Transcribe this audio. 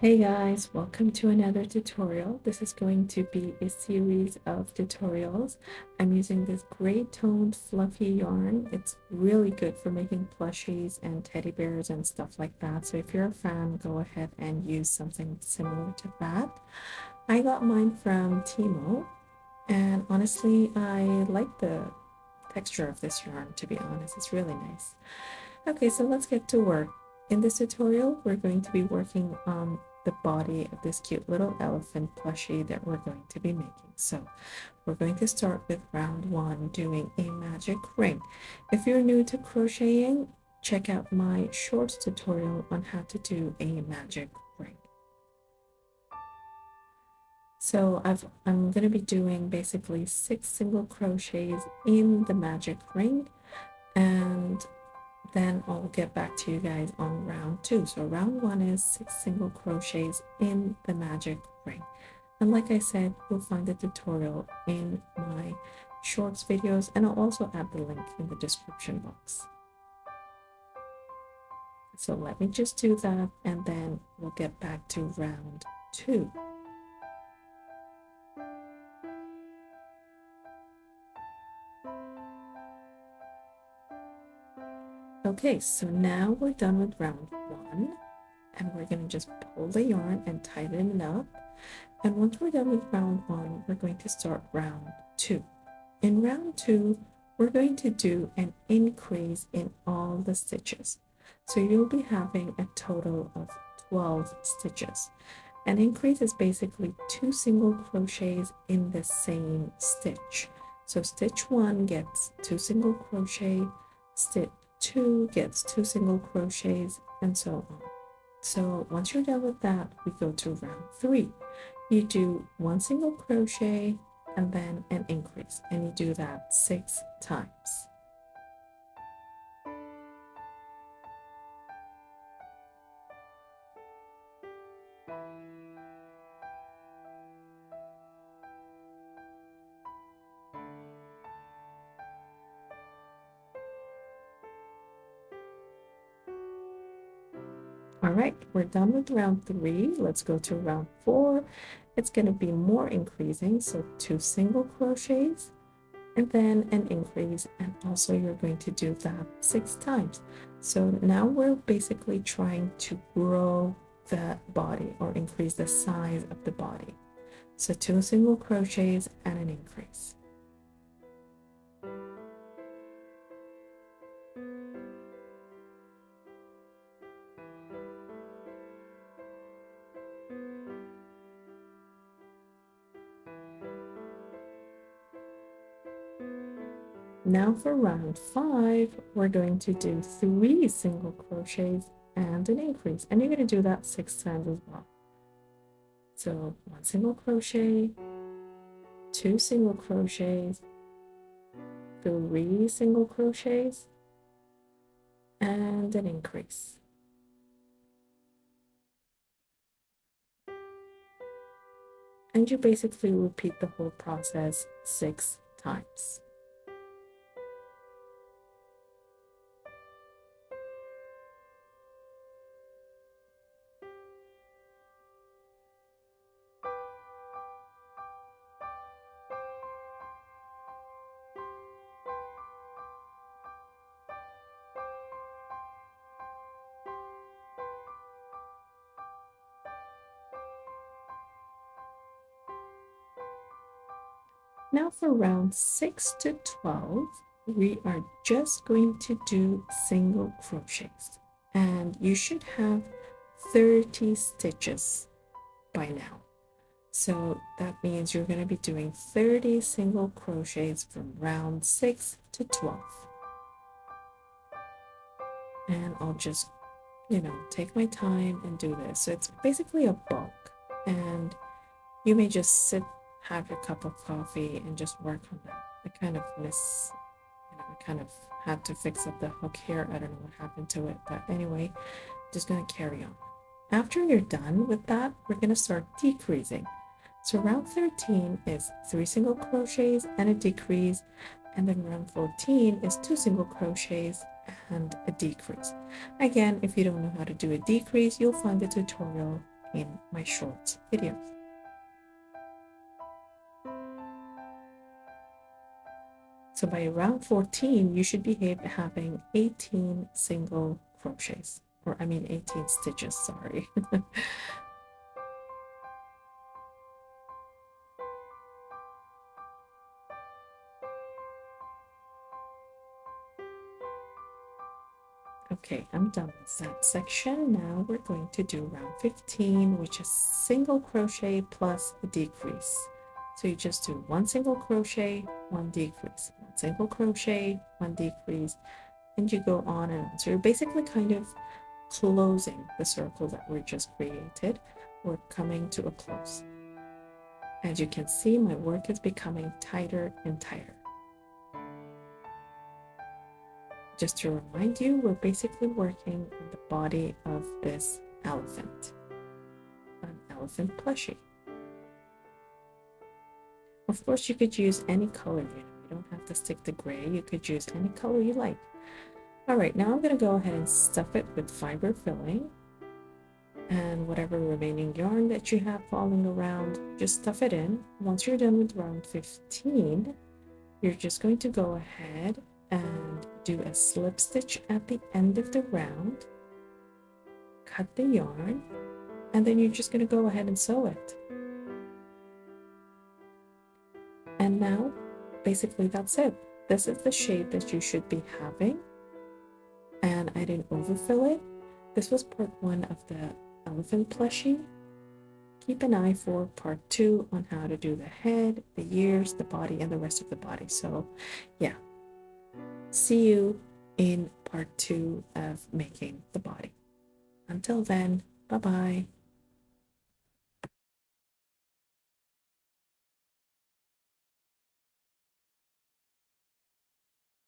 Hey guys, welcome to another tutorial. This is going to be a series of tutorials. I'm using this gray toned fluffy yarn. It's really good for making plushies and teddy bears and stuff like that. So if you're a fan, go ahead and use something similar to that. I got mine from Timo, and honestly, I like the texture of this yarn, to be honest. It's really nice. Okay, so let's get to work. In this tutorial, we're going to be working on the body of this cute little elephant plushie that we're going to be making. So we're going to start with round one, doing a magic ring. If you're new to crocheting, check out my short tutorial on how to do a magic ring. So I'm going to be doing basically 6 single crochets in the magic ring, and then I'll get back to you guys on round two. So round one is 6 single crochets in the magic ring. And like I said, you'll find the tutorial in my shorts videos, and I'll also add the link in the description box. So let me just do that, and then we'll get back to round two. Okay, so now we're done with round one, and we're going to just pull the yarn and tighten it up. And once we're done with round one, we're going to start round two. In round two, we're going to do an increase in all the stitches. So you'll be having a total of 12 stitches. An increase is basically 2 single crochets in the same stitch. So stitch 1 gets 2 single crochet, stitch 2 gets 2 single crochets, and so on. So once you're done with that, we go to round 3. You do 1 single crochet and then an increase, and you do that 6 times. All right, we're done with round 3. Let's go to round 4. It's going to be more increasing, so 2 single crochets and then an increase, and also you're going to do that 6 times. So now we're basically trying to grow the body or increase the size of the body. So 2 single crochets and an increase. Now for round 5, we're going to do 3 single crochets and an increase, and you're going to do that 6 times as well. So 1 single crochet, 2 single crochets, 3 single crochets, and an increase. And you basically repeat the whole process 6 times. Now for round 6 to 12, we are just going to do single crochets, and you should have 30 stitches by now. So that means you're going to be doing 30 single crochets from round 6 to 12. And I'll just, take my time and do this. So it's basically a bulk, and you may just have your cup of coffee and just work on that. I kind of I kind of had to fix up the hook here. I don't know what happened to it, but anyway, just gonna carry on. After you're done with that, we're gonna start decreasing. So round 13 is 3 single crochets and a decrease, and then round 14 is 2 single crochets and a decrease. Again, if you don't know how to do a decrease, you'll find the tutorial in my shorts videos. So by round 14, you should be having 18 single crochets, or I mean 18 stitches, sorry. Okay, I'm done with that section. Now we're going to do round 15, which is single crochet plus a decrease. So you just do one single crochet, one decrease, one single crochet, one decrease, and you go on and on. So you're basically kind of closing the circle that we just created. We're coming to a close. As you can see, my work is becoming tighter and tighter. Just to remind you, we're basically working on the body of this elephant, an elephant plushie. Of course, you could use any color, you don't have to stick to gray, you could use any color you like. All right, now I'm going to go ahead and stuff it with fiber filling, and whatever remaining yarn that you have falling around, just stuff it in. Once you're done with round 15, you're just going to go ahead and do a slip stitch at the end of the round, cut the yarn, and then you're just going to go ahead and sew it. And now basically that's it. This is the shape that you should be having, and I didn't overfill it. This was part 1 of the elephant plushie. Keep an eye for part 2 on how to do the head, the ears, the body, and the rest of the body. So yeah, see you in part 2 of making the body. Until then, bye-bye.